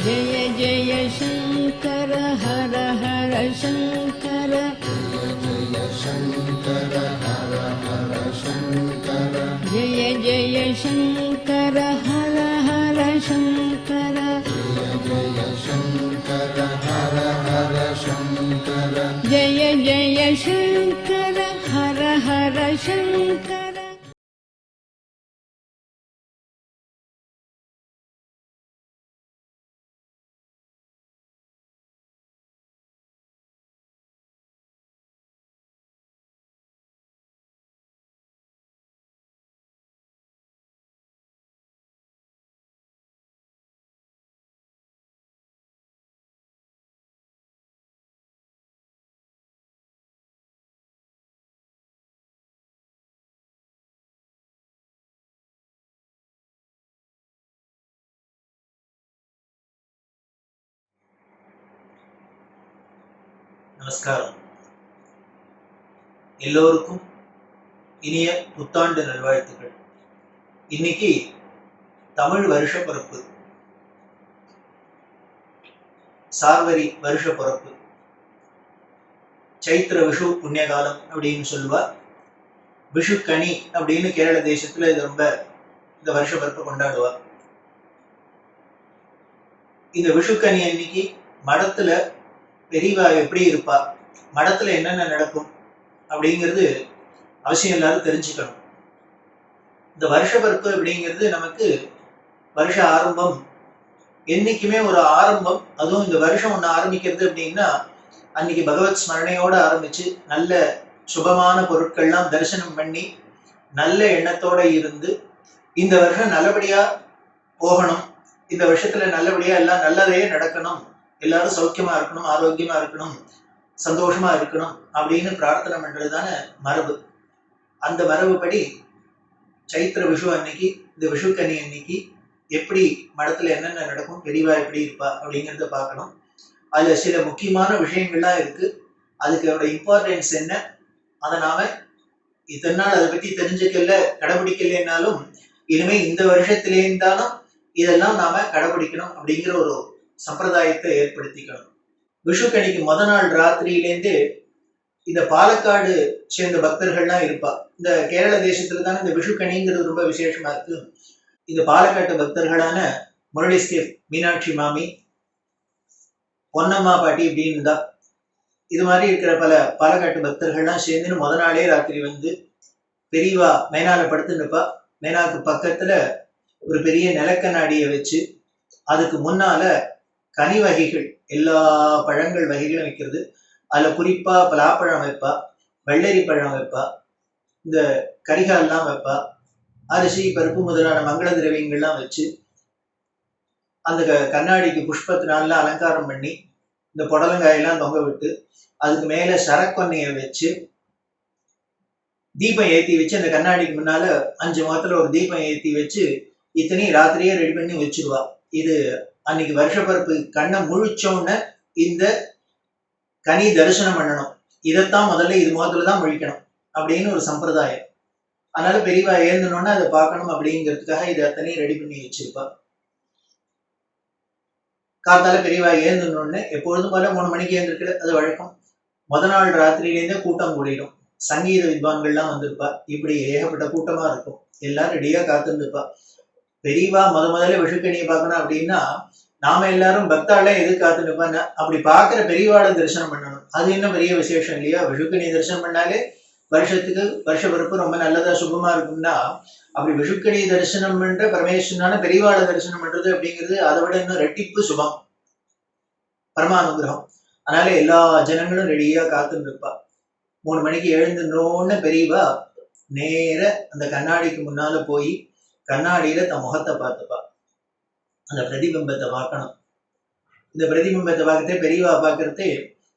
जय जय शंकर हर हर शंकर जय शंकर हर हर शंकर जय जय शंकर हर हर शंकर जय शंकर हर हर शंकर जय जय शंकर हर हर शंकर நமஸ்காரம். எல்லோருக்கும் இனிய புத்தாண்டு நல்வாழ்த்துக்கள். இன்னைக்கு தமிழ் வருஷ பிறப்பு, சார்வரி வருஷ பிறப்பு, சைத்திர விஷு புண்ணியகாலம் அப்படின்னு சொல்லுவா. விஷுக்கனி அப்படின்னு கேரள தேசத்துல இது ரொம்ப இந்த வருஷ பிறப்பு கொண்டாடுவா. இந்த விஷுக்கனி அன்னைக்கு மடத்துல பெரியவா எப்படி இருப்பா, மடத்துல என்னென்ன நடக்கும் அப்படிங்கிறது அவசியம் எல்லாரும் தெரிஞ்சுக்கணும். இந்த வருஷ பிறப்பு அப்படிங்கிறது நமக்கு வருஷ ஆரம்பம், என்னைக்குமே ஒரு ஆரம்பம். அதுவும் இந்த வருஷம் ஒண்ணு ஆரம்பிக்கிறது அப்படின்னா அன்னைக்கு பகவத் ஸ்மரணையோட ஆரம்பிச்சு நல்ல சுபமான பொருட்கள்லாம் தரிசனம் பண்ணி நல்ல எண்ணத்தோட இருந்து இந்த வருஷம் நல்லபடியா போகணும், இந்த வருஷத்துல நல்லபடியா எல்லாம் நல்லதே நடக்கணும், எல்லாரும் சௌக்கியமா இருக்கணும், ஆரோக்கியமா இருக்கணும், சந்தோஷமா இருக்கணும் அப்படின்னு பிரார்த்தனை பண்றதுதான மரபு. அந்த மரபுப்படி சைத்திர விஷு அன்னைக்கு, இந்த விஷுக்கனி அன்னைக்கு எப்படி மடத்துல என்னென்ன நடக்கும், பெரியவா எப்படி இருப்பா அப்படிங்கிறத பார்க்கணும். அதுல சில முக்கியமான விஷயங்கள்லாம் இருக்கு. அதுக்கு இம்பார்ட்டன்ஸ் என்ன, அதை நாம இத்தனை நாள் அதை பத்தி தெரிஞ்சுக்கல, கடைபிடிக்கலனாலும் இனிமே இந்த வருஷத்திலேருந்தாலும் இதெல்லாம் நாம கடைபிடிக்கணும் அப்படிங்கிற ஒரு சம்பிரதாயத்தை ஏற்படுத்திக்கணும். விஷுக்கனிக்கு நாள் ராத்திரியிலேருந்து இந்த பாலக்காடு சேர்ந்த பக்தர்கள்லாம் இருப்பா. இந்த கேரள தேசத்துல தானே இந்த விஷுக்கனிங்கிறது ரொம்ப விசேஷமா இருக்கு. இந்த பாலக்காட்டு பக்தர்களான முரளிஸ்கேப் மீனாட்சி மாமி, பொன்னம்மா பாட்டி இப்படின்னு இருந்தா, இது மாதிரி இருக்கிற பல பாலக்காட்டு பக்தர்கள்லாம் சேர்ந்து நாளே ராத்திரி வந்து பெரியவா மேனால படுத்து நிற்பா. மேனாக்கு பக்கத்துல ஒரு பெரிய நிலக்கண்ணாடியை வச்சு அதுக்கு முன்னால கனி வகைகள், எல்லா பழங்கள் வகைகளும் வைக்கிறது. அதுல குறிப்பா பலாப்பழம் வைப்பா, வெள்ளரி பழம் வைப்பா, இந்த கரிகால்லாம் வைப்பா, அரிசி பருப்பு முதலான மங்கள திரவியங்கள்லாம் வச்சு அந்த கண்ணாடிக்கு புஷ்பத்தினால அலங்காரம் பண்ணி இந்த புடலங்காயெல்லாம் தொங்க விட்டு அதுக்கு மேல சரக்கொன்னைய வச்சு தீபம் ஏற்றி வச்சு அந்த கண்ணாடிக்கு முன்னால 5 முகத்துல ஒரு தீபம் ஏற்றி வச்சு இத்தனையும் ராத்திரியே ரெடி பண்ணி வச்சிருவா. இது அன்னைக்கு வருஷ பிறப்பு கண்ணை முழிச்சோன்னு இந்த கனி தரிசனம் பண்ணணும், இதைத்தான் முதல்ல இது முகத்துலதான் முழிக்கணும் அப்படின்னு ஒரு சம்பிரதாயம். அதனால பெரியவா ஏந்தனோன்னு அதை பார்க்கணும் அப்படிங்கிறதுக்காக இது அத்தனையும் ரெடி பண்ணி வச்சிருப்பா. காத்தால பெரியவா ஏந்தனோன்னு எப்பொழுதும் போல 3 மணிக்கு ஏந்திருக்கிறது அது வழக்கம். நாள் ராத்திரியிலேருந்தே கூட்டம் கூடிடும். சங்கீத வித்வான்கள்லாம் வந்திருப்பா. இப்படி ஏகப்பட்ட கூட்டமா இருக்கும். எல்லாரும் ரெடியா காத்துருப்பா. பெரியவா முதல்ல விஷுக்கனியை பார்க்கணும் அப்படின்னா நாம எல்லாரும் பக்தால எது காத்து நிற்பாங்க, அப்படி பார்க்கிற பெரியவாளை தரிசனம் பண்ணணும். அது இன்னும் பெரிய விசேஷம் இல்லையா? விஷுக்கனியை தரிசனம் பண்ணாலே வருஷத்துக்கு வருஷ பிறப்பு ரொம்ப நல்லதா சுபமா இருக்கும்னா, அப்படி விஷுக்கனியை தரிசனம் பண்ற பரமேஸ்வரனான பெரியவாளை தரிசனம் பண்றது அப்படிங்கிறது அதை விட இன்னும் ரெட்டிப்பு சுபம், பரமானுகிரகம். அதனால எல்லா ஜனங்களும் ரெடியா காத்து நிற்பா. 3 மணிக்கு எழுந்துனோன்னு பெரியவா நேர அந்த கண்ணாடிக்கு முன்னால போய் கண்ணாடியில தன் முகத்தை பார்த்துப்பா. அந்த பிரதிபிம்பத்தை பார்க்கணும். இந்த பிரதிபிம்பத்தை பார்க்கறதே பெரியவா பார்க்கறதே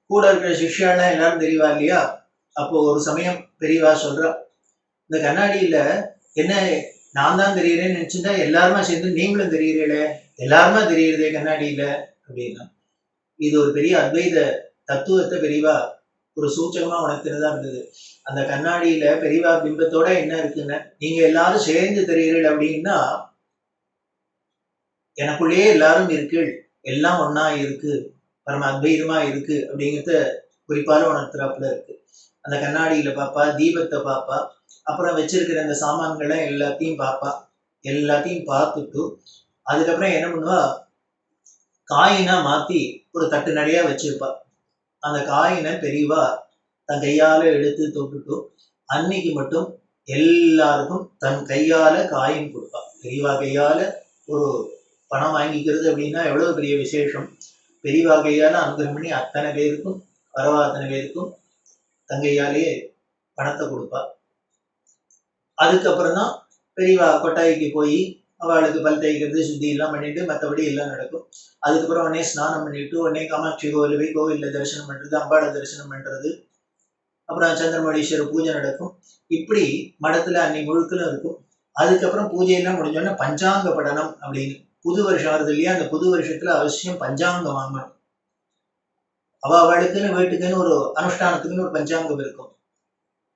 கூட இருக்கிற சிஷ்யாலாம் எல்லாரும் தெரியவா இல்லையா? அப்போ ஒரு சமயம் பெரியவா சொல்றா, இந்த கண்ணாடியில என்ன நான் தான் தெரியறேன்னு நினைச்சுட்டா எல்லாருமா சேர்ந்து நீங்களும் தெரியறீங்களே, எல்லாருமா தெரியறதே கண்ணாடியில அப்படின்னா. இது ஒரு பெரிய அத்வைத தத்துவத்தை பெரியவா ஒரு சூச்சகமா உணர்த்தினதா இருந்தது. அந்த கண்ணாடியில பெரியவா பிம்பத்தோட என்ன இருக்குன்னு நீங்க எல்லாரும் சேர்ந்து தெரியுறீர்கள் அப்படின்னா எனக்குள்ளேயே எல்லாரும் இருக்கீள் எல்லாம் ஒன்னா இருக்கு, பரம அத்வைதமா இருக்கு அப்படிங்கிறத குறிப்பால உணர்த்துறாப்புல இருக்கு. அந்த கண்ணாடியில பாப்பா, தீபத்தை பாப்பா, அப்புறம் வச்சிருக்கிற அந்த சாமான்களை எல்லாத்தையும் பாப்பா. எல்லாத்தையும் பார்த்துட்டு அதுக்கப்புறம் என்ன பண்ணுவா, காயினா மாத்தி ஒரு தட்டு நிறைய வச்சிருப்பா. அந்த காயினை பெரியவா தன் கையால எடுத்து தொட்டுட்டு அன்னைக்கு மட்டும் எல்லாருக்கும் தன் கையால காயின் கொடுப்பா. பெரியவா கையால ஒரு பணம் வாங்கிக்கிறது அப்படின்னா எவ்வளவு பெரிய விசேஷம். பெரியவா கையால அனுகிரகம் பண்ணி அத்தனை பேருக்கும், வரவா அத்தனை பேருக்கும் தங்கையாலேயே பணத்தை கொடுப்பா. அதுக்கப்புறம் தான் பெரியவா கொட்டாய்க்கு போய் அவளுக்கு பல் தேய்க்கிறது சுத்தி எல்லாம் பண்ணிட்டு மற்றபடி எல்லாம் நடக்கும். அதுக்கப்புறம் உடனே ஸ்நானம் பண்ணிட்டு உடனே காமாட்சி கோவில் போய் கோவில்ல தரிசனம் பண்றது, அம்பாளை தரிசனம் பண்றது, அப்புறம் சந்திரமௌலீஸ்வரர் பூஜை நடக்கும். இப்படி மடத்துல அன்னை முழுக்கலும் இருக்கும். அதுக்கப்புறம் பூஜையெல்லாம் முடிஞ்சோடனே பஞ்சாங்க படனம் அப்படின்னு, புது வருஷம் வருது இல்லையா, அந்த புது வருஷத்துல அவசியம் பஞ்சாங்கம் வாங்கணும். அவளுக்குன்னு வீட்டுக்குன்னு ஒரு அனுஷ்டானத்துக்குன்னு ஒரு பஞ்சாங்கம் இருக்கும்.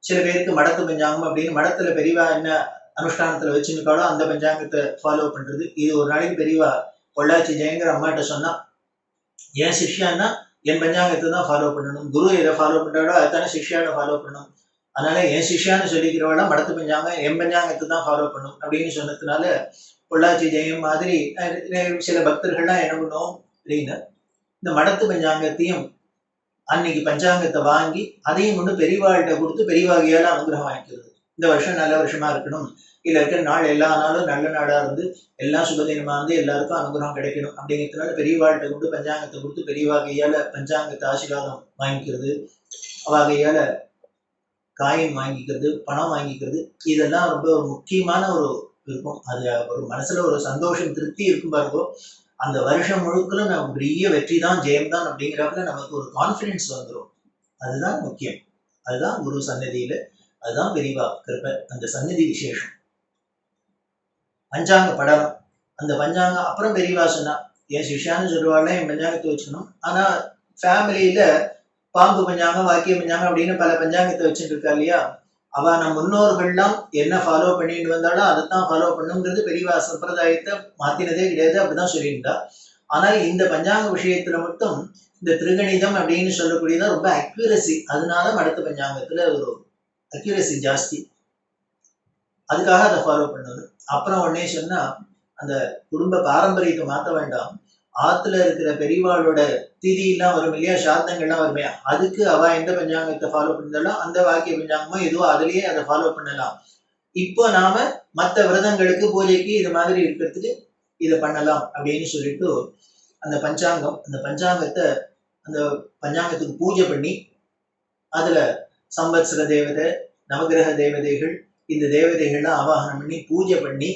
சில பேருக்கு மடத்து பஞ்சாங்கம் அப்படின்னு, மடத்துல பெரியவா என்ன அனுஷ்டானத்துல வச்சுருக்காளோ அந்த பஞ்சாங்கத்தை ஃபாலோ பண்றது. இது ஒரு நாளைக்கு பெரியவா பொள்ளாச்சி ஜெயங்கிற அம்மாட்ட சொன்னா, என் சிஷ்யான்னா என் பஞ்சாங்கத்தை தான் ஃபாலோ பண்ணணும், குரு எதை ஃபாலோ பண்றாளோ அதுதானே சிஷ்யாவை ஃபாலோ பண்ணணும், அதனால என் சிஷ்யான்னு சொல்லிக்கிறவளா மடத்து பஞ்சாங்கம் என் பஞ்சாங்கத்தை தான் ஃபாலோ பண்ணணும் அப்படின்னு சொன்னதுனால பொள்ளாச்சி ஜெயம் மாதிரி சில பக்தர்கள்லாம் என்ன பண்ணுவோம் அப்படின்னு, இந்த மடத்து பஞ்சாங்கத்தையும் அன்னைக்கு பஞ்சாங்கத்தை வாங்கி அதையும் கொண்டு பெரியவாள்கிட்ட கொடுத்து பெரியவாகியால அனுகிரகம் வாங்கிக்கிறது. இந்த வருஷம் நல்ல வருஷமா இருக்கணும், இல்ல இருக்கிற நாள் எல்லா நாளும் நல்ல நாடா இருந்து எல்லாம் சுபதினமா இருந்து எல்லாருக்கும் அனுகிரகம் கிடைக்கணும் அப்படிங்கிறதுனால பெரியவாள்கிட்ட கொண்டு பஞ்சாங்கத்தை கொடுத்து பெரியவாகையால பஞ்சாங்கத்தை ஆசீர்வாதம் வாங்கிக்கிறது, அவாகையால காயின் வாங்கிக்கிறது, பணம் வாங்கிக்கிறது. இதெல்லாம் ரொம்ப ஒரு முக்கியமான ஒரு இருக்கும். அது ஒரு மனசுல ஒரு சந்தோஷம் திருப்தி இருக்கும் பாருங்கோ. அந்த வருஷம் முழுக்கலும் நம்ம பெரிய வெற்றி தான் ஜெயம் தான் அப்படிங்கிறப்ப நமக்கு ஒரு கான்ஃபிடென்ஸ் வந்துடும். அதுதான் முக்கியம். அதுதான் குரு சன்னதியில, அதுதான் பெரியவா கிருபை, அந்த சந்நிதி விசேஷம். பஞ்சாங்க படலம், அந்த பஞ்சாங்கம் அப்புறம் பெரியவா சொன்னா, என் சிஷ்யான்னு சொல்லுவாள் என் பஞ்சாங்கத்தை வச்சுக்கணும். ஆனா ஃபேமிலியில பாம்பு பஞ்சாங்கம், வாக்கிய பஞ்சாங்கம் அப்படின்னு பல பஞ்சாங்கத்தை வச்சுட்டு இருக்கா இல்லையா, அவ நம் முன்னோர்கள்லாம் என்ன ஃபாலோ பண்ணிட்டு வந்தாலும் அதைத்தான் ஃபாலோ பண்ணுங்கிறது பெரியவா சம்பிரதாயத்தை மாத்தினதே கிடையாது, அப்படிதான் சொல்லியிருந்தா. ஆனால் இந்த பஞ்சாங்க விஷயத்துல மட்டும் இந்த திருகணிதம் அப்படின்னு சொல்லக்கூடியதான் ரொம்ப அக்யூரசி. அதனால மடத்து பஞ்சாங்கத்துல ஒரு அக்யூரசி ஜாஸ்தி, அதுக்காக அதை ஃபாலோ பண்ணது. அப்புறம் உடனே சொன்னா, அந்த குடும்ப பாரம்பரியத்தை மாற்ற வேண்டாம், ஆத்துல இருக்கிற பெரியவாளோட திதி எல்லாம் வரும் இல்லையா, சாத்தங்கள்லாம் வருமே, அதுக்கு அவ எந்த பஞ்சாங்கத்தை ஃபாலோ பண்ணிருந்தாலும் அந்த வாக்கிய பஞ்சாங்கமோ எதுவோ அதுலயே அதை ஃபாலோ பண்ணலாம். இப்போ நாம மற்ற விரதங்களுக்கு பூஜைக்கு இது மாதிரி இருக்கிறதுக்கு இதை பண்ணலாம் அப்படின்னு சொல்லிட்டு அந்த பஞ்சாங்கம், அந்த பஞ்சாங்கத்தை அந்த பஞ்சாங்கத்துக்கு பூஜை பண்ணி அதுல சம்பத்சர தேவதை, நவகிரக தேவதைகள், இந்த தேவதைகள்லாம் ஆவாகனம் பண்ணி பூஜை பண்ணி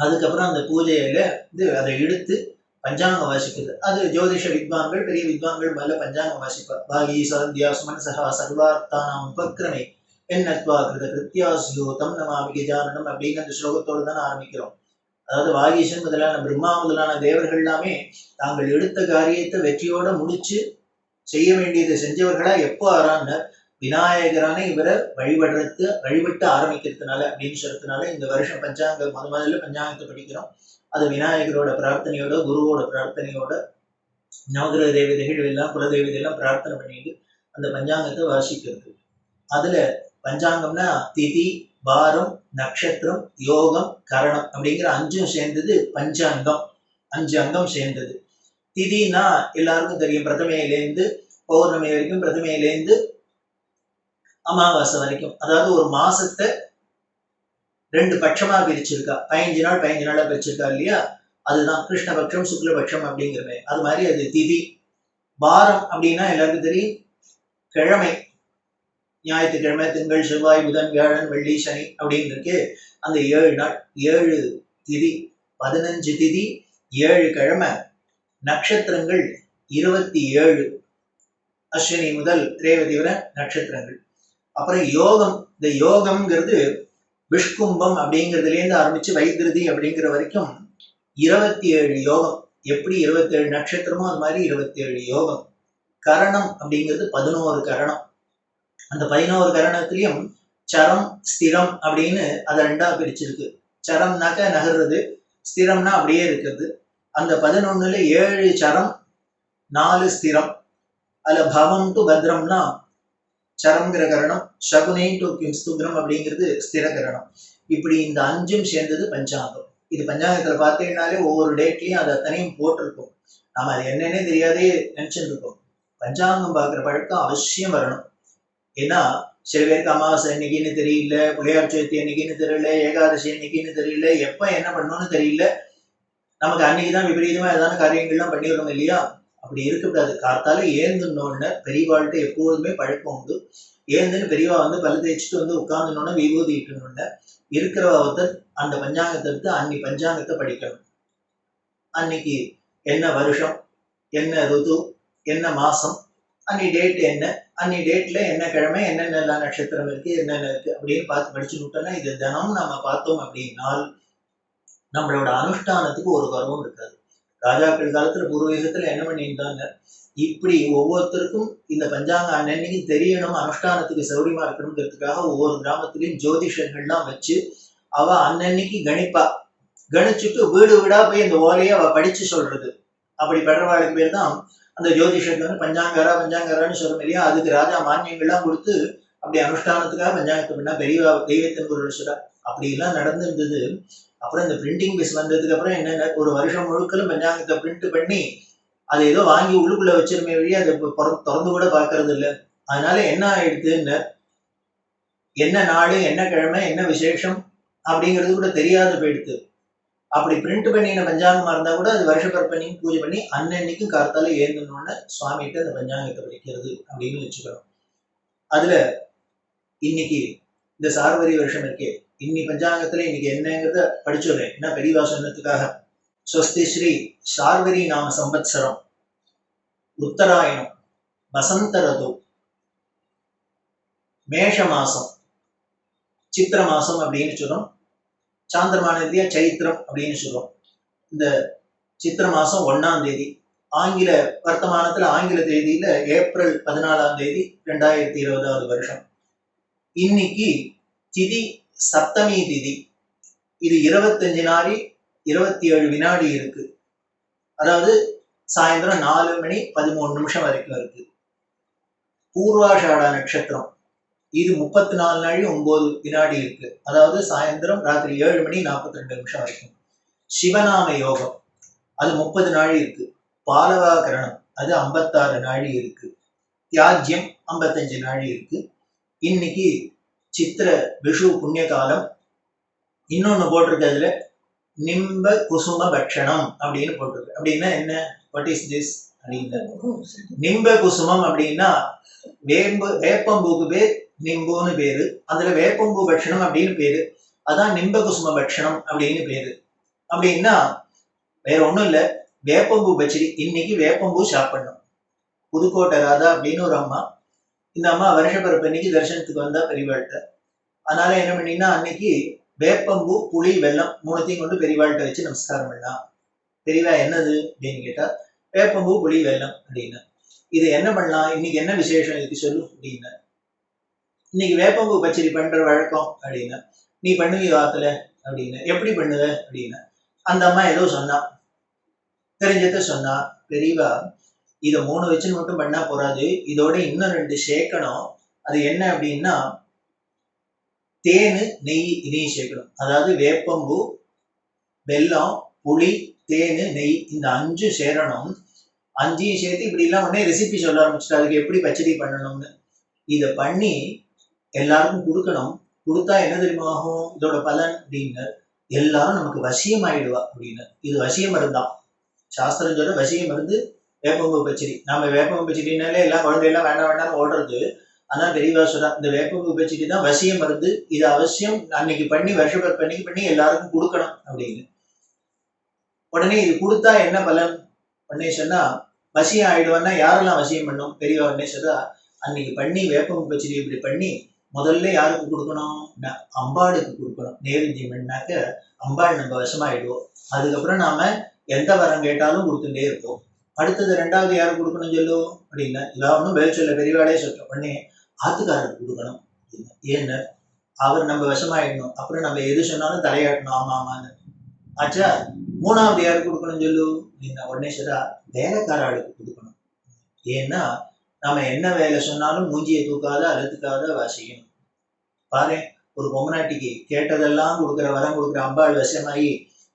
அதுக்கப்புறம் அந்த பூஜையில அதை எடுத்து பஞ்சாங்கம் வாசிக்கிறது. அது ஜோதிஷ வித்வான்கள், பெரிய வித்வான்கள் மேல பஞ்சாங்கம் வாசிப்பார். பாகி சந்தியா சுமனசா சர்வார்த்தானாம் உபக்கிரமே என்னத்வா கிருத கிருத்தியாஸ்யோ தம் நமாமி கஜானனம் அப்படின்னு அந்த ஸ்லோகத்தோடு தான் ஆரம்பிக்கிறோம். அதாவது வாகீசன் முதலான பிரம்மா முதலான தேவர்கள் எல்லாமே தாங்கள் எடுத்த காரியத்தை வெற்றியோட முடிச்சு செய்ய வேண்டியதை செஞ்சவர்களா எப்போ ஆறான்னு விநாயகரான இவரை வழிபட்டு ஆரம்பிக்கிறதுனால அப்படின்னு சொல்றதுனால இந்த வருஷம் பஞ்சாங்க முதல்ல பஞ்சாங்கத்தை படிக்கிறோம். அது விநாயகரோட பிரார்த்தனையோட, குருவோட பிரார்த்தனையோட, நவகிரக தேவதைகள் எல்லாம் குலதெய்வதை எல்லாம் பிரார்த்தனை பண்ணிட்டு அந்த பஞ்சாங்கத்தை வாசிக்கிறது. அதுல பஞ்சாங்கம்னா திதி, வாரம், நட்சத்திரம், யோகம், கரணம் அப்படிங்கிற 5 சேர்ந்தது பஞ்சாங்கம். 5 அங்கம் சேர்ந்தது. திதினா எல்லாருக்கும் தெரியும், பிரதமையிலேருந்து பௌர்ணமி வரைக்கும், பிரதமையிலேருந்து அமாவாசை வரைக்கும். அதாவது ஒரு மாசத்தை 2 பட்சமா பிரிச்சிருக்கா, 15 நாள் 15 நாளா பிரிச்சிருக்கா இல்லையா, அதுதான் கிருஷ்ணபக்ஷம் சுக்லபக்ஷம் அப்படிங்கிறமே. அது மாதிரி அது திதி. வாரம் அப்படின்னா எல்லாருக்கும் தெரியும், கிழமை, ஞாயிற்றுக்கிழமை, திங்கள், செவ்வாய், புதன், வியாழன், வெள்ளி, சனி அப்படின்னு இருக்கு. அந்த 7 நாள் 7 திதி, 15 திதி, 7 கிழமை, நட்சத்திரங்கள் 27, அஸ்வினி முதல் ரேவதி வரை நட்சத்திரங்கள். அப்புறம் யோகம், இந்த யோகம்ங்கிறது விஷ்கும்பம் அப்படிங்கிறதுலேருந்து ஆரம்பிச்சு வைத்திருதி அப்படிங்கிற வரைக்கும் 27 யோகம். எப்படி 27 நட்சத்திரமோ அது மாதிரி 27 யோகம். கரணம் அப்படிங்கிறது 11 கரணம். அந்த 11 கரணத்திலையும் சரம், ஸ்திரம் அப்படின்னு அதை 2ஆ பிரிச்சிருக்கு. சரம்னாக்க நகர்றது, ஸ்திரம்னா அப்படியே இருக்கிறது. அந்த 11ல 7 சரம் 4 ஸ்திரம். அதுல பவம் டு பத்ரம்னா சரம்ங்கிற கரணம், சகுனை டு கிம்ஸ்துக்ரம் அப்படிங்கிறது ஸ்திர கரணம். இப்படி இந்த 5ம் சேர்ந்தது பஞ்சாங்கம். இது பஞ்சாங்கத்துல பார்த்தீங்கன்னாலே ஒவ்வொரு டேட்லயும் அது அத்தனையும் போட்டிருக்கும். நாம அது என்னன்னே தெரியாதே நினைச்சுட்டு இருக்கோம். பஞ்சாங்கம் பார்க்குற பழக்கம் அவசியம் வரணும். ஏன்னா சில பேருக்கு அமாவாசை இன்னைக்குன்னு தெரியல, புளியார் சதுர்த்தி இன்னைக்குன்னு தெரியல, ஏகாதசி இன்னைக்குன்னு தெரியல, எப்ப என்ன பண்ணணும்னு தெரியல. நமக்கு அன்னைக்குதான் விபரீதமா ஏதான காரியங்கள்லாம் பண்ணிடுறோம் இல்லையா? அப்படி இருக்கக்கூடாது. காத்தால ஏந்துனோன்னு பெரியவாள்கிட்ட எப்போதுமே பழக்கம் உண்டு. ஏந்துன்னு பெரியவா வந்து பல்லு தேய்ச்சிட்டு வந்து உட்கார்ந்துனோன்னு விபூதி இட்டுனோன்னு இருக்கிற ஒருத்தர் அந்த பஞ்சாங்கத்தை எடுத்து அன்னி பஞ்சாங்கத்தை படிக்கணும். அன்னைக்கு என்ன வருஷம், என்ன ருது, என்ன மாசம், அன்னி டேட் என்ன, அன்னி டேட்ல என்ன கிழமை, என்னென்ன நட்சத்திரம் இருக்கு, என்னென்ன இருக்கு அப்படின்னு பார்த்து படிச்சு விட்டோம்னா இது தினம் நம்ம பார்த்தோம் அப்படின்னால் நம்மளோட அனுஷ்டானத்துக்கு ஒரு கர்வம் இருக்காது. ராஜாக்கள் காலத்துல பூர்வீகத்துல என்ன பண்ணியிருந்தாங்க, இப்படி ஒவ்வொருத்தருக்கும் இந்த பஞ்சாங்க அன்னன்னைக்கு தெரியணும், அனுஷ்டானத்துக்கு சௌரியமா இருக்கணுங்கிறதுக்காக ஒவ்வொரு கிராமத்திலையும் ஜோதிஷர்கள்லாம் வச்சு அவ அன்னன்னைக்கு கணிப்பா. கணிச்சுட்டு வீடு வீடா போய் இந்த ஓலையை அவ படிச்சு சொல்றது. அப்படி படுறவாளுக்கு பேர் தான் அந்த ஜோதிஷத்துக்கு வந்து பஞ்சாங்காரான்னு சொல்றோம் இல்லையா? அதுக்கு ராஜா மானியங்கள்லாம் கொடுத்து அப்படி அனுஷ்டானத்துக்காக பஞ்சாங்கத்தை பண்ணா பெரியவா தெய்வத்தின் ஒரு சொல்ற. அப்படி எல்லாம் நடந்திருந்தது. அப்புறம் இந்த பிரிண்டிங் மிஸ் வந்ததுக்கு அப்புறம் என்னென்ன ஒரு வருஷம் முழுக்கலும் பஞ்சாங்கத்தை பிரிண்ட் பண்ணி அதை ஏதோ வாங்கி உள்ளுக்குள்ள வச்சிருமே வழியா அதை திறந்து கூட பார்க்கறது இல்லை. அதனால என்ன ஆயிடுதுன்னு என்ன நாடு, என்ன கிழமை, என்ன விசேஷம் அப்படிங்கிறது கூட தெரியாத போயிடுது. அப்படி பிரிண்ட் பண்ணின பஞ்சாங்கமா இருந்தா கூட அது வருஷ பண்ணி பூஜை பண்ணி அன்னன்னைக்கும் கார்த்தால ஏந்தணும்னு சுவாமிகிட்ட அந்த பஞ்சாங்கத்தை படிக்கிறது அப்படின்னு வச்சுக்கிறோம். அதுல இன்னைக்கு இந்த சார்வரி வருஷம் இருக்கே, இன்னி பஞ்சாங்கத்துல இன்னைக்கு என்னங்கிறத படிச்சுடுறேன். என்ன பெரியவா சொன்னதுக்காக. ஸ்வஸ்தி ஸ்ரீ சார்வரி நாம சம்பத்சரம், உத்தராயணம், வசந்த ரது, மேஷ மாசம், சித்திர மாசம் அப்படின்னு சொல்றோம். சாந்திரமானதியா சைத்திரம் அப்படின்னு சொல்றோம். இந்த சித்திர மாசம் 1ஆம் தேதி, ஆங்கில வர்த்தமானத்துல ஆங்கில தேதியில ஏப்ரல் 14ஆம் தேதி 2020 வருஷம். இன்னைக்கு திதி சப்தமி திதி. இது 25 நாள் 27 வினாடி இருக்கு. அதாவது சாயந்தரம் 4 மணி 13 நிமிஷம் வரைக்கும் இருக்கு. பூர்வாஷாட நட்சத்திரம் இது 34 நாள் 9 வினாடி இருக்கு. அதாவது சாயந்தரம் ராத்திரி 7 மணி 42 நிமிஷம் வரைக்கும். சிவநாம யோகம் அது 30 நாள் இருக்கு. பாலவா கரணம் அது 56 நாள் இருக்கு. தியாஜ்யம் 55 நாள் இருக்கு. இன்னைக்கு சித்திர விஷு புண்ணிய காலம். இன்னொன்னு போட்டிருக்கிறதுல நிம்ப குசும பட்சணம் அப்படின்னு போட்டிருக்கு. அப்படின்னா என்ன, வாட் இஸ் திஸ் அப்படின்னா, நிம்ப குசுமம் அப்படின்னா வேப்பம்பூக்கு பேர் நிம்புன்னு பேரு. அதுல வேப்பம்பூ பட்சணம் அப்படின்னு பேரு. அதான் நிம்ப குசும பட்சணம் அப்படின்னு பேரு. அப்படின்னா வேற ஒண்ணும் இல்ல, வேப்பம்பூ பச்சடி. இன்னைக்கு வேப்பம்பூ சாப்பிடணும். புதுக்கோட்டை ராதா அப்படின்னு ஒரு அம்மா. இந்த அம்மா வருஷப்பிறப்பு அன்னைக்கு தரிசனத்துக்கு வந்தா பெரியவாழ்கிட்ட. அதனால என்ன பண்ணீங்கன்னா அன்னைக்கு வேப்பம்பூ புளி வெல்லம் 3த்தையும் கொண்டு பெரியவாழ்கிட்ட வச்சு நமஸ்காரம் பண்ணலாம். பெரியவா என்னது அப்படின்னு கேட்டா வேப்பம்பூ புளி வெல்லம் அப்படின்னு. இது என்ன பண்ணலாம், இன்னைக்கு என்ன விசேஷம் இதுக்கு சொல்லு அப்படின்னு. இன்னைக்கு வேப்பம்பூ பச்சடி பண்ற வழக்கம் அப்படின்னு. நீ பண்ணுவீ வாத்துல அப்படின்னு. எப்படி பண்ணுவ அப்படின்னு அந்த அம்மா ஏதோ சொன்னா, தெரிஞ்சத சொன்னா. பெரியவா இதை 3 வச்சு மட்டும் பண்ணா போறாது, இதோட இன்னும் 2 சேர்க்கணும். அது என்ன அப்படின்னா தேனு நெய் இதையும் சேர்க்கணும். அதாவது வேப்பம்பூ வெல்லம் புளி தேனு நெய் இந்த 5 சேரணும். 5ஐயும் சேர்த்து இப்படி எல்லாம் உடனே ரெசிபி சொல்ல ஆரம்பிச்சுட்டு அதுக்கு எப்படி பச்சடி பண்ணணும்னு. இதை பண்ணி எல்லாருக்கும் கொடுக்கணும். கொடுத்தா என்ன தெரியுமா ஆகும் இதோட பலன் அப்படின்னு, எல்லாரும் நமக்கு வசியம் ஆயிடுவா அப்படின்னு. இது வசிய மருந்தான். சாஸ்திரம் சொல்ற வசிய மருந்து வேப்பம்பூ பச்சடி. நாம வேப்பம்பூ பச்சடினாலே எல்லாம் குழந்தையெல்லாம் வேண்டாம் வேண்டாம் ஓடுறது. ஆனா பெரியவா சொல்றா இந்த வேப்பம்பூ பச்சடி தான் வசிய மருந்து. இது அவசியம் அன்னைக்கு பண்ணி வருஷப்பர் பண்ணி எல்லாருக்கும் கொடுக்கணும் அப்படின்னு. உடனே இது கொடுத்தா என்ன பலன் உடனே சொன்னா, வசியம் ஆயிடுவான்னா யாரெல்லாம் வசியம் பண்ணும் பெரியவா உடனே சொல்றா, அன்னைக்கு பண்ணி வேப்பம்பூ பச்சடி இப்படி பண்ணி முதல்ல யாருக்கு கொடுக்கணும், அம்பாளுக்கு கொடுக்கணும். நைவேத்தியம் பண்ணாக்க அம்பாள் நம்ம வசமாயிடுவோம். அதுக்கப்புறம் நாம எந்த வரம் கேட்டாலும் கொடுத்துட்டே இருப்போம். அடுத்தது 2வது யாருக்கு கொடுக்கணும் சொல்லு அப்படின்னா, இவா ஒன்றும் வேலை சொல்ல பெரியவாளே சொல்ற உடனே ஆத்துக்காரருக்கு கொடுக்கணும். ஏன்னு அவர் நம்ம வசமாயிடணும். அப்புறம் நம்ம எது சொன்னாலும் தலையாட்டணும். ஆமா ஆமான்னு ஆச்சா. மூணாவது யாருக்கு கொடுக்கணும் சொல்லு அப்படின்னா உடனே சொல்றா வேலைக்காராளுக்கு கொடுக்கணும். ஏன்னா நாம என்ன வேலை சொன்னாலும் மூஞ்சியை தூக்காத அழுத்துக்காத செய்யணும். பாரு, ஒரு பொம்மநாட்டிக்கு கேட்டதெல்லாம் கொடுக்குற வரம் கொடுக்குற அம்பாள் வசமாயி,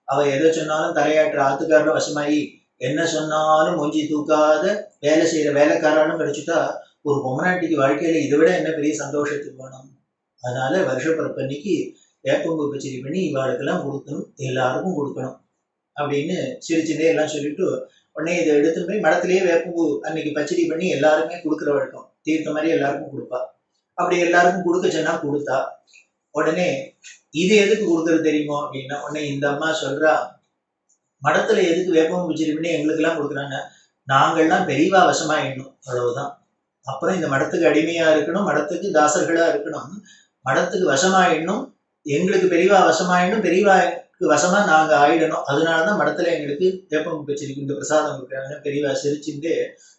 அவ எதை சொன்னாலும் தலையாட்டுற ஆத்துக்காரன வசமாயி, என்ன சொன்னாலும் மூஞ்சி தூக்காத வேலை செய்யற வேலைக்காராலும் கிடைச்சிட்டா ஒரு பொம்மநாட்டிக்கு வாழ்க்கையில இதை விட என்ன பெரிய சந்தோஷத்துக்கு வேணும். அதனால வருஷ பிறப்பன்னைக்கு வேப்பம்பூ பச்சடி பண்ணி இவாளுக்கெல்லாம் கொடுக்கணும், எல்லாருக்கும் கொடுக்கணும் அப்படின்னு சிரிச்சுட்டே எல்லாம் சொல்லிட்டு உடனே இதை எடுத்துட்டு போய் மடத்திலேயே வேப்பம்பூ அன்னைக்கு பச்சடி பண்ணி எல்லாருமே கொடுக்குற வழக்கம். தீர்த்த மாதிரி எல்லாருக்கும் கொடுப்பா. அப்படி எல்லாருக்கும் கொடுக்க சொன்னா கொடுத்தா. உடனே இது எதுக்கு கொடுக்கறது தெரியுமோ அப்படின்னா உடனே இந்த அம்மா சொல்றா, மடத்துல எதுக்கு வேப்பம்பூ பச்சடி பண்ணி எங்களுக்கு எல்லாம் கொடுக்குறாங்க, நாங்கள்லாம் பெரியவா வசமாயிடணும், அவ்வளவுதான். அப்புறம் இந்த மடத்துக்கு அடிமையா இருக்கணும், மடத்துக்கு தாசர்களா இருக்கணும், மடத்துக்கு வசமாயிடணும், எங்களுக்கு பெரியவா வசமாயிடணும், பெரியவாக்கு வசமா நாங்க ஆயிடணும். அதனாலதான் மடத்துல எங்களுக்கு வேப்பம்பூ பச்சடிக்கு இந்த பிரசாதம் கொடுக்குறாங்க. பெரியவா சிரிச்சுட்டு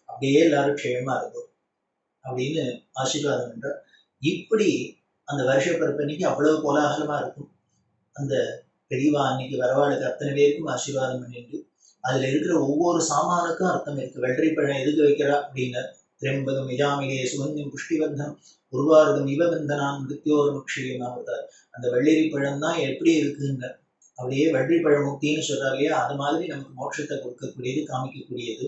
அப்படியே எல்லாரும் க்ஷேமமா இருக்கும் அப்படின்னு ஆசீர்வாதம் பண்ற. இப்படி அந்த வருஷ பிறப்பன்னைக்கு அவ்வளவு கோலாகலமா இருக்கும். அந்த பெரியவா அன்னைக்கு வரவாளுக்கு அத்தனை பேருக்கும் ஆசீர்வாதம் பண்ணிட்டு அதுல இருக்கிற ஒவ்வொரு சாமானுக்கும் அர்த்தம் இருக்கு. வெள்ளரிப்பழம் எதுக்கு வைக்கிறா அப்படின்னா திரம்பகம் இஜாமிலே சுகந்தியம் புஷ்டிவர்தம் உருவாரதம் இவபந்தனான் மிருத்தியோர் முக்ஷியமாவதார். அந்த வெள்ளரி பழம் தான் எப்படி இருக்குங்க, அப்படியே வெள்ளரிப்பழ முக்தின்னு சொல்றாரு இல்லையா, அது மாதிரி நமக்கு மோட்சத்தை கொடுக்கக்கூடியது, காமிக்கக்கூடியது.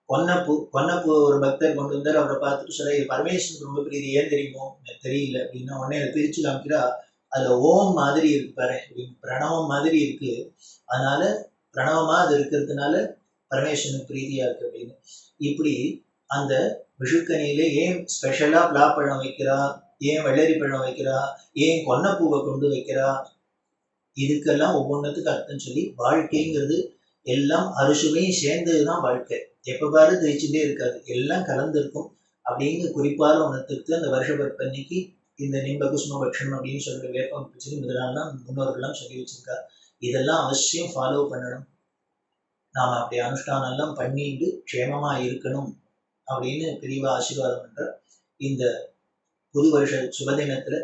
பொன்னப்பூ ஒரு பக்தர் கொண்டு வந்தார். அவரை பார்த்துட்டு சொல்ல, இது பரமேஸ்வரன் ரொம்ப பெரிய, ஏன் தெரியுமோ எனக்கு தெரியல அப்படின்னா உடனே அதை பிரிச்சு காமிக்கிறா. அதுல ஓம் மாதிரி இருக்கு பாரு, பிரணவம் மாதிரி இருக்கு, அதனால பிரணவமா அது இருக்கிறதுனால பரமேஸ்வரனுக்கு பிரீதியா இருக்கு அப்படின்னு. இப்படி அந்த விஷுக்கனியில ஏன் ஸ்பெஷலா பலாப்பழம் வைக்கிறா, ஏன் வெள்ளரி பழம் வைக்கிறா, ஏன் கொன்னப்பூவை கொண்டு வைக்கிறா, இதுக்கெல்லாம் ஒவ்வொன்றத்துக்கு அர்த்தம் சொல்லி, வாழ்க்கைங்கிறது எல்லாம் அறுசுவையும் சேர்ந்ததுதான் வாழ்க்கை. எப்ப பாரு தெரிச்சுட்டே இருக்காது, எல்லாம் கலந்துருக்கும் அப்படிங்கிற குறிப்பால உணர்த்துக்கு அந்த வருஷ பிறப்பன்னைக்கு இந்த நிம்ப குசும பட்சணம் அப்படின்னு சொல்ற வேப்பம் பச்சடி முதலாலாம் முன்னோர்கள்லாம் சொல்லி வச்சிருக்கா. இதெல்லாம் அவசியம் ஃபாலோ பண்ணணும். நாம அப்படி அனுஷ்டானம் எல்லாம் பண்ணிட்டு க்ஷேமமா இருக்கணும் அப்படின்னு பெரியவா ஆசீர்வாதம் பண்ற. இந்த புது வருஷ சுபதினத்துல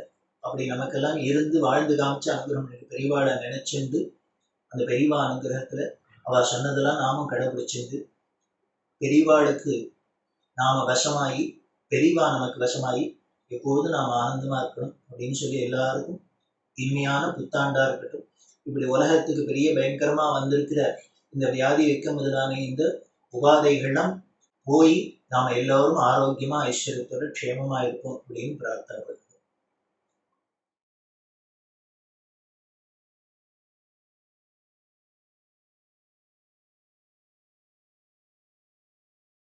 அப்படி நமக்கெல்லாம் இருந்து வாழ்ந்து காமிச்ச அனுகிரகம் பெரியவாளை நினைச்சிருந்து அந்த பெரியவா அனுகிரகத்துல அவ சொன்னதெல்லாம் நாமும் கடைபிடிச்சிருந்து பெரியவாளுக்கு நாம வசமாயி, பெரியவா நமக்கு வசமாயி எப்பொழுதும் நாம ஆனந்தமா இருக்கணும் அப்படின்னு சொல்லி எல்லாருக்கும் இனிமையான புத்தாண்டா இருக்கட்டும். இப்படி உலகத்துக்கு பெரிய பயங்கரமா வந்திருக்கிற இந்த வியாதி வெக்க முதலான இந்த உபாதைகள்லாம் போய் நாம எல்லாரும் ஆரோக்கியமா ஐஸ்வர்யத்தோட க்ஷேமமா இருப்போம் அப்படின்னு பிரார்த்தனை.